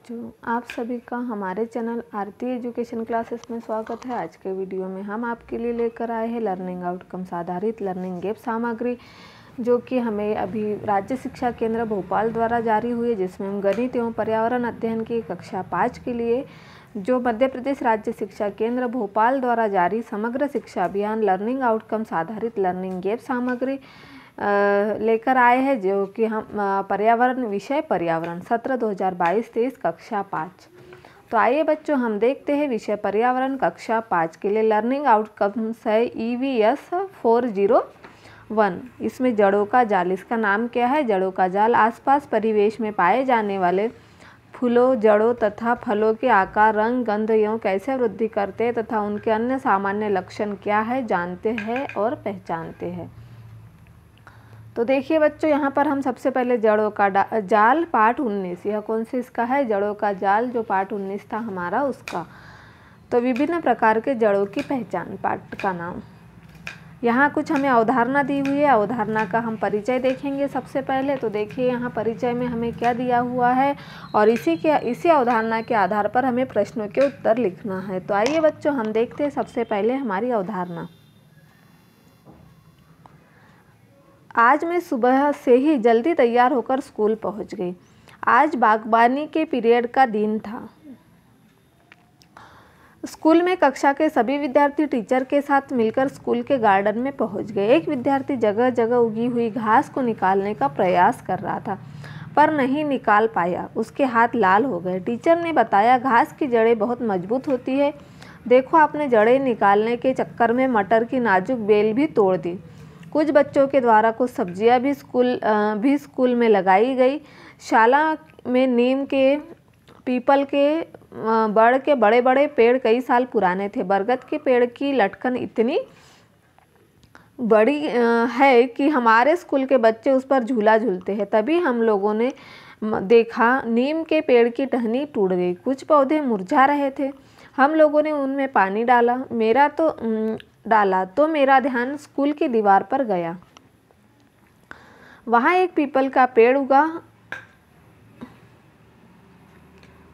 बच्चों, आप सभी का हमारे चैनल आरती एजुकेशन क्लासेस में स्वागत है। आज के वीडियो में हम आपके लिए लेकर आए हैं लर्निंग आउटकम्स आधारित लर्निंग गैप सामग्री, जो कि हमें अभी राज्य शिक्षा केंद्र भोपाल द्वारा जारी हुई है, जिसमें हम गणित एवं पर्यावरण अध्ययन की कक्षा 5 के लिए जो मध्य प्रदेश राज्य शिक्षा केंद्र भोपाल द्वारा जारी समग्र शिक्षा अभियान लर्निंग आउटकम्स आधारित लर्निंग गैप सामग्री लेकर आए हैं, जो कि हम पर्यावरण विषय पर्यावरण सत्र 2022-23 कक्षा 5। तो आइए बच्चों, हम देखते हैं विषय पर्यावरण कक्षा 5 के लिए लर्निंग आउटकम्स है EVS 401। इसमें जड़ों का जाल, इसका नाम क्या है? जड़ों का जाल आसपास परिवेश में पाए जाने वाले फूलों, जड़ों तथा फलों के आकार, रंग, गंध एवं कैसे वृद्धि करते हैं तथा उनके अन्य सामान्य लक्षण क्या है, जानते हैं और पहचानते हैं। तो देखिए बच्चों, यहाँ पर हम सबसे पहले जड़ों का जाल पाठ 19, यह कौन सी इसका है? जड़ों का जाल, जो पाठ 19 था हमारा उसका। तो विभिन्न प्रकार के जड़ों की पहचान पाठ का नाम। यहाँ कुछ हमें अवधारणा दी हुई है, अवधारणा का हम परिचय देखेंगे सबसे पहले। तो देखिए यहाँ परिचय में हमें क्या दिया हुआ है और इसी अवधारणा के आधार पर हमें प्रश्नों के उत्तर लिखना है। तो आइए बच्चों, हम देखते हैं सबसे पहले हमारी अवधारणा। आज मैं सुबह से ही जल्दी तैयार होकर स्कूल पहुंच गई। आज बागबानी के पीरियड का दिन था। स्कूल में कक्षा के सभी विद्यार्थी टीचर के साथ मिलकर स्कूल के गार्डन में पहुंच गए। एक विद्यार्थी जगह जगह उगी हुई घास को निकालने का प्रयास कर रहा था, पर नहीं निकाल पाया। उसके हाथ लाल हो गए। टीचर ने बताया, घास की जड़ें बहुत मजबूत होती है। देखो, आपने जड़ें निकालने के चक्कर में मटर की नाजुक बेल भी तोड़ दी। कुछ बच्चों के द्वारा कुछ सब्जियां भी स्कूल में लगाई गई। शाला में नीम के, पीपल के, बड़ के बड़े बड़े पेड़ कई साल पुराने थे। बरगद के पेड़ की लटकन इतनी बड़ी है कि हमारे स्कूल के बच्चे उस पर झूला झूलते हैं। तभी हम लोगों ने देखा, नीम के पेड़ की टहनी टूट गई। कुछ पौधे मुरझा रहे थे। हम लोगों ने उनमें पानी डाला। तो मेरा ध्यान स्कूल की दीवार पर गया। वहाँ एक पीपल का पेड़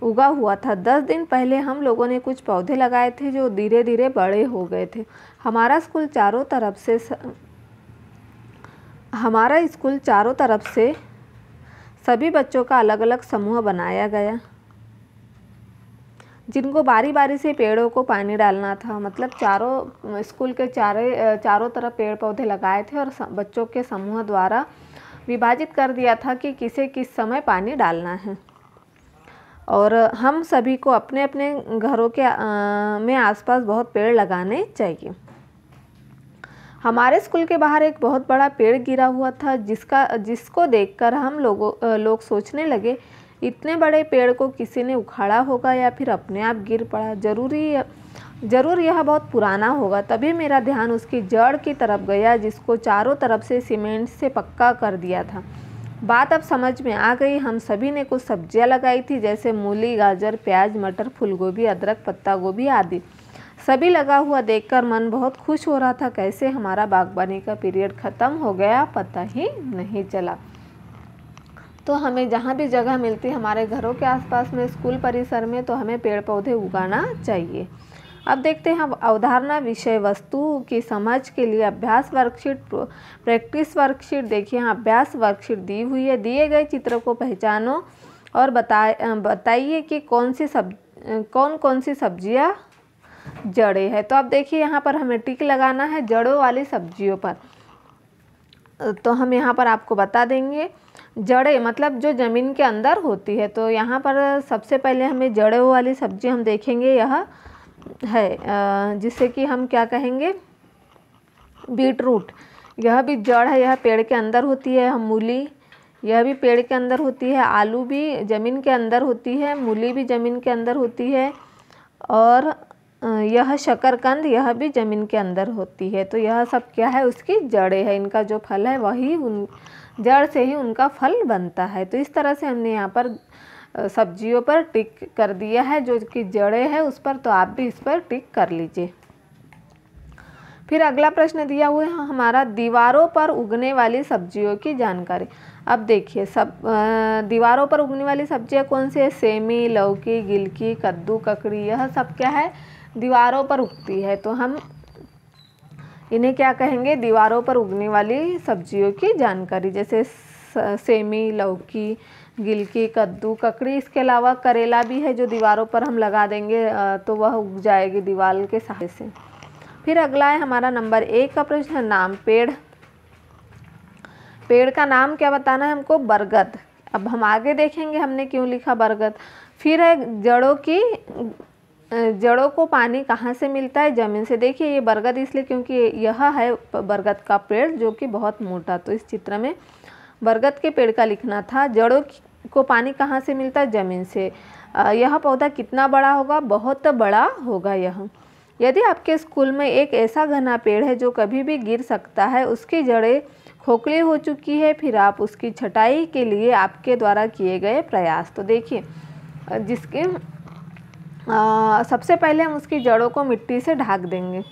उगा हुआ था। 10 दिन पहले हम लोगों ने कुछ पौधे लगाए थे, जो धीरे धीरे बड़े हो गए थे। हमारा स्कूल चारों तरफ से सभी बच्चों का अलग अलग समूह बनाया गया, जिनको बारी बारी से पेड़ों को पानी डालना था। मतलब स्कूल के चारों तरफ पेड़ पौधे लगाए थे और बच्चों के समूह द्वारा विभाजित कर दिया था कि किसे किस समय पानी डालना है। और हम सभी को अपने अपने घरों में आसपास बहुत पेड़ लगाने चाहिए। हमारे स्कूल के बाहर एक बहुत बड़ा पेड़ गिरा हुआ था, जिसको देखकर हम लोग सोचने लगे, इतने बड़े पेड़ को किसी ने उखाड़ा होगा या फिर अपने आप गिर पड़ा। जरूर यह बहुत पुराना होगा। तभी मेरा ध्यान उसकी जड़ की तरफ गया, जिसको चारों तरफ से सीमेंट से पक्का कर दिया था। बात अब समझ में आ गई। हम सभी ने कुछ सब्जियां लगाई थी, जैसे मूली, गाजर, प्याज, मटर, फूलगोभी, अदरक, पत्ता गोभी आदि। सभी लगा हुआ देखकर मन बहुत खुश हो रहा था। कैसे हमारा बागबानी का पीरियड ख़त्म हो गया, पता ही नहीं चला। तो हमें जहाँ भी जगह मिलती है हमारे घरों के आसपास में, स्कूल परिसर में, तो हमें पेड़ पौधे उगाना चाहिए। अब देखते हैं हम अवधारणा विषय वस्तु की समझ के लिए अभ्यास वर्कशीट, प्रैक्टिस वर्कशीट। देखिए यहाँ अभ्यास वर्कशीट दी हुई है। दिए गए चित्र को पहचानो और बताइए कि कौन कौन सी सब्जियाँ जड़ें हैं। तो अब देखिए यहाँ पर हमें टिक लगाना है जड़ों वाली सब्जियों पर। तो हम यहाँ पर आपको बता देंगे, जड़ें मतलब जो ज़मीन के अंदर होती है। तो यहाँ पर सबसे पहले हमें जड़ों वाली सब्जी हम देखेंगे, यह है जिसे कि हम क्या कहेंगे, बीटरूट। यह भी जड़ है, यह पेड़ के अंदर होती है। मूली, यह भी पेड़ के अंदर होती है। आलू भी ज़मीन के अंदर होती है। मूली भी ज़मीन के अंदर होती है। और यह शकरकंद, यह भी ज़मीन के अंदर होती है। तो यह सब क्या है, उसकी जड़ें है। इनका जो फल है वही जड़ से ही उनका फल बनता है। तो इस तरह से हमने यहाँ पर सब्जियों पर टिक कर दिया है, जो कि जड़ें है उस पर। तो आप भी इस पर टिक कर लीजिए। फिर अगला प्रश्न दिया हुआ है हमारा, दीवारों पर उगने वाली सब्जियों की जानकारी। अब देखिए दीवारों पर उगने वाली सब्जियां कौन सी है? सेमी, लौकी, गिलकी, कद्दू, ककड़ी, यह सब क्या है? दीवारों पर उगती है। तो हम इन्हें क्या कहेंगे? दीवारों पर उगने वाली सब्जियों की जानकारी। जैसे सेमी, लौकी, गिलकी, कद्दू, ककड़ी, इसके अलावा करेला भी है जो दीवारों पर हम लगा देंगे तो वह उग जाएगी दीवार के सहारे से। फिर अगला है हमारा नंबर 1 का प्रश्न, नाम। पेड़ का नाम क्या बताना है हमको? बरगद। अब हम आगे देखेंगे हमने क्यों लिखा बरगद। फिर है जड़ों को पानी कहाँ से मिलता है? ज़मीन से। देखिए ये बरगद इसलिए क्योंकि यह है बरगद का पेड़ जो कि बहुत मोटा, तो इस चित्र में बरगद के पेड़ का लिखना था। जड़ों को पानी कहाँ से मिलता है? ज़मीन से। यह पौधा कितना बड़ा होगा? बहुत बड़ा होगा यह। यदि आपके स्कूल में एक ऐसा घना पेड़ है जो कभी भी गिर सकता है, उसकी जड़ें खोखली हो चुकी है, फिर आप उसकी छटाई के लिए आपके द्वारा किए गए प्रयास। तो देखिए सबसे पहले हम उसकी जड़ों को मिट्टी से ढक देंगे,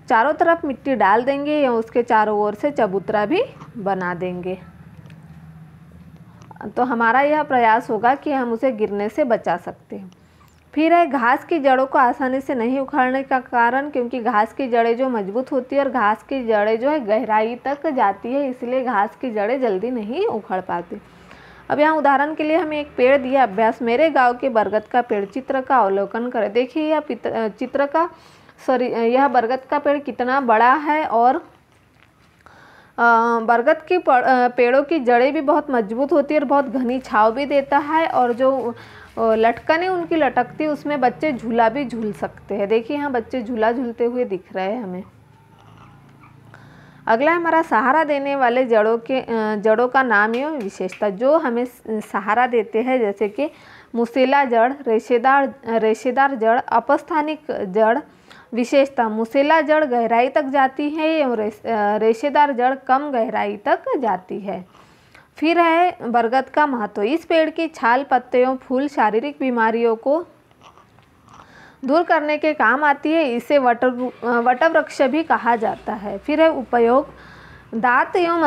चारों तरफ मिट्टी डाल देंगे या उसके चारों ओर से चबूतरा भी बना देंगे। तो हमारा यह प्रयास होगा कि हम उसे गिरने से बचा सकते हैं। फिर है घास की जड़ों को आसानी से नहीं उखाड़ने का कारण, क्योंकि घास की जड़ें जो मजबूत होती है और घास की जड़ें जो है गहराई तक जाती है, इसलिए घास की जड़ें जल्दी नहीं उखड़ पाती। अब यहाँ उदाहरण के लिए हमें एक पेड़ दिया, अभ्यास। मेरे गांव के बरगद का पेड़ चित्र का अवलोकन करें। देखिए यह बरगद का पेड़ कितना बड़ा है और बरगद की पेड़ों की जड़ें भी बहुत मजबूत होती है और बहुत घनी छांव भी देता है, और जो लटकने उनकी लटकती उसमें बच्चे झूला भी झूल सकते हैं। देखिए यहाँ बच्चे झूला झूलते हुए दिख रहे हैं हमें। अगला हमारा सहारा देने वाले जड़ों का नाम एवं विशेषता। जो हमें सहारा देते हैं जैसे कि मुसेला जड़, रेशेदार जड़, अपस्थानिक जड़। विशेषता, मुसेला जड़ गहराई तक जाती है एवं रेशेदार जड़ कम गहराई तक जाती है। फिर है बरगद का महत्व। इस पेड़ की छाल, पत्ते एवं फूल शारीरिक बीमारियों को दूर करने के काम आती है। इसे वटवृक्ष भी कहा जाता है। फिर है उपयोग। दांत एवं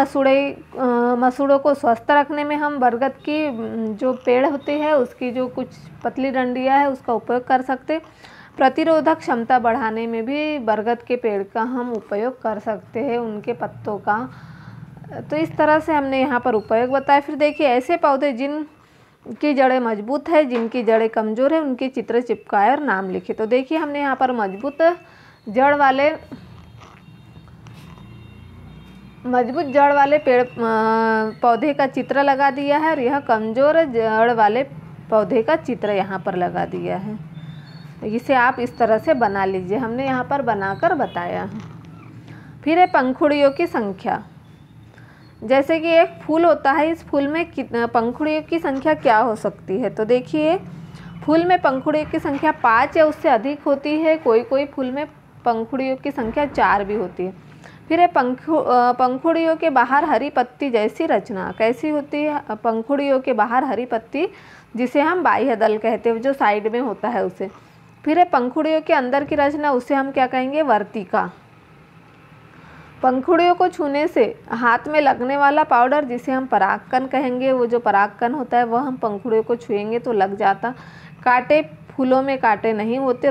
मसूड़ों को स्वस्थ रखने में हम बरगद की जो पेड़ होते हैं उसकी जो कुछ पतली डंडियां है उसका उपयोग कर सकते। प्रतिरोधक क्षमता बढ़ाने में भी बरगद के पेड़ का हम उपयोग कर सकते हैं, उनके पत्तों का। तो इस तरह से हमने यहाँ पर उपयोग बताया। फिर देखिए ऐसे पौधे जिनकी जड़ें मजबूत है, जिनकी जड़ें कमज़ोर है, उनके चित्र चिपकाए और नाम लिखे। तो देखिए हमने यहाँ पर मजबूत जड़ वाले पेड़ पौधे का चित्र लगा दिया है और यह कमज़ोर जड़ वाले पौधे का चित्र यहाँ पर लगा दिया है। इसे आप इस तरह से बना लीजिए, हमने यहाँ पर बनाकर बताया है। फिर है पंखुड़ियों की संख्या। जैसे कि एक फूल होता है, इस फूल में पंखुड़ियों की संख्या क्या हो सकती है? तो देखिए फूल में पंखुड़ियों की संख्या 5 या उससे अधिक होती है। कोई फूल में पंखुड़ियों की संख्या 4 भी होती है। फिर है पंखुड़ियों के बाहर हरी पत्ती जैसी रचना। कैसी होती है? पंखुड़ियों के बाहर हरी पत्ती, जिसे हम बाह्य दल कहते हैं, जो साइड में होता है उसे। फिर है पंखुड़ियों के अंदर की रचना, उसे हम क्या कहेंगे? वर्तिका। पंखुड़ियों को छूने से हाथ में लगने वाला पाउडर, जिसे हम परागकण कहेंगे, वो जो परागकण होता है वह हम पंखुड़ियों को छुएंगे तो लग जाता। कांटे, फूलों में कांटे नहीं होते।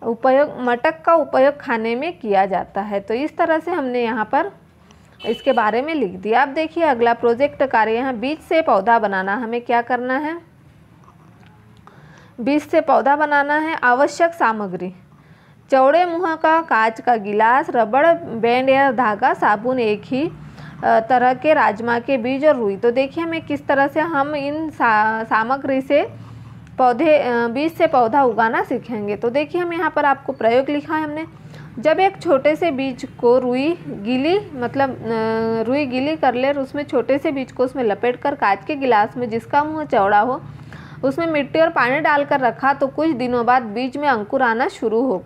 उपयोग मटक का उपयोग खाने में किया जाता है। तो इस तरह से हमने यहाँ पर इसके बारे में लिख दिया। अब देखिए अगला प्रोजेक्ट कार्य, यहाँ बीज से पौधा बनाना। हमें क्या करना है? बीज से पौधा बनाना है। आवश्यक सामग्री: चौड़े मुँह का कांच का गिलास, रबड़ बैंड या धागा, साबुन, एक ही तरह के राजमा के बीज और रुई। तो देखिए हमें किस तरह से हम इन सामग्री से बीज से पौधा उगाना सीखेंगे। तो देखिए हम यहाँ पर आपको प्रयोग लिखा है हमने। जब एक छोटे से बीज को रुई गीली कर ले और उसमें छोटे से बीज को उसमें लपेटकर कांच के गिलास में, जिसका मुंह चौड़ा हो, उसमें मिट्टी और पानी डालकर रखा, तो कुछ दिनों बाद बीज में अंकुर आना शुरू हो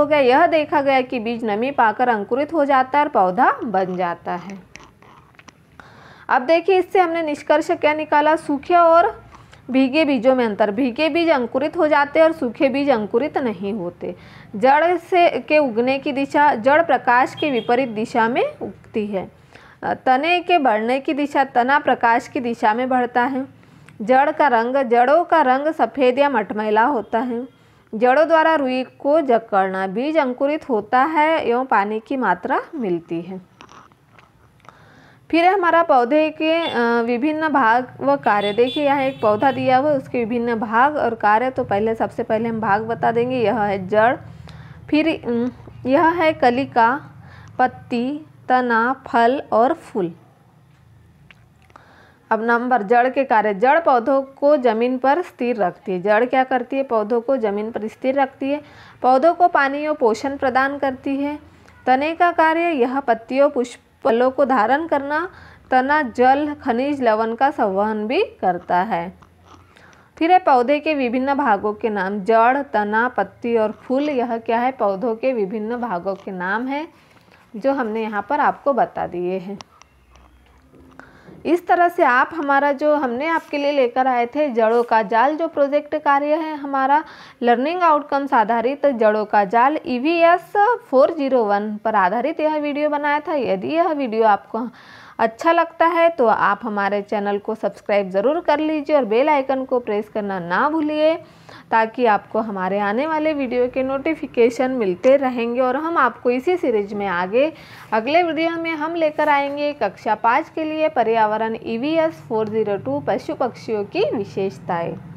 गया। यह देखा गया कि बीज नमी पाकर अंकुरित हो जाता है और पौधा बन जाता है। अब देखिए इससे हमने निष्कर्ष क्या निकाला, सूखे और भीगे बीजों में अंतर। भीगे बीज अंकुरित हो जाते हैं और सूखे बीज अंकुरित नहीं होते। जड़ से के उगने की दिशा, जड़ प्रकाश के विपरीत दिशा में उगती है। तने के बढ़ने की दिशा, तना प्रकाश की दिशा में बढ़ता है। जड़ों का रंग सफ़ेद या मटमैला होता है। जड़ों द्वारा रुई को जकड़ना, बीज अंकुरित होता है एवं पानी की मात्रा मिलती है। फिर हमारा पौधे के विभिन्न भाग व कार्य। देखिए यहाँ एक पौधा दिया हुआ है, उसके विभिन्न भाग और कार्य। तो सबसे पहले हम भाग बता देंगे। यह है जड़, फिर यह है कलिका, पत्ती, तना, फल और फूल। अब नंबर, जड़ के कार्य। जड़ पौधों को जमीन पर स्थिर रखती है। जड़ क्या करती है? पौधों को जमीन पर स्थिर रखती है। पौधों को पानी और पोषण प्रदान करती है। तने का कार्य, यह पत्तियों, पुष्प, फलों को धारण करना। तना जल, खनिज, लवण का संवहन भी करता है। फिर है पौधे के विभिन्न भागों के नाम। जड़, तना, पत्ती और फूल, यह क्या है? पौधों के विभिन्न भागों के नाम है जो हमने यहाँ पर आपको बता दिए हैं। इस तरह से आप हमारा जो हमने आपके लिए लेकर आए थे जड़ों का जाल, जो प्रोजेक्ट कार्य है हमारा लर्निंग आउटकम्स आधारित जड़ों का जाल EVS 401 पर आधारित यह वीडियो बनाया था। यदि यह वीडियो आपको अच्छा लगता है तो आप हमारे चैनल को सब्सक्राइब ज़रूर कर लीजिए और बेल आइकन को प्रेस करना ना भूलिए, ताकि आपको हमारे आने वाले वीडियो के नोटिफिकेशन मिलते रहेंगे। और हम आपको इसी सीरीज में अगले वीडियो में हम लेकर आएंगे कक्षा 5 के लिए पर्यावरण EVS 402 पशु पक्षियों की विशेषताएं।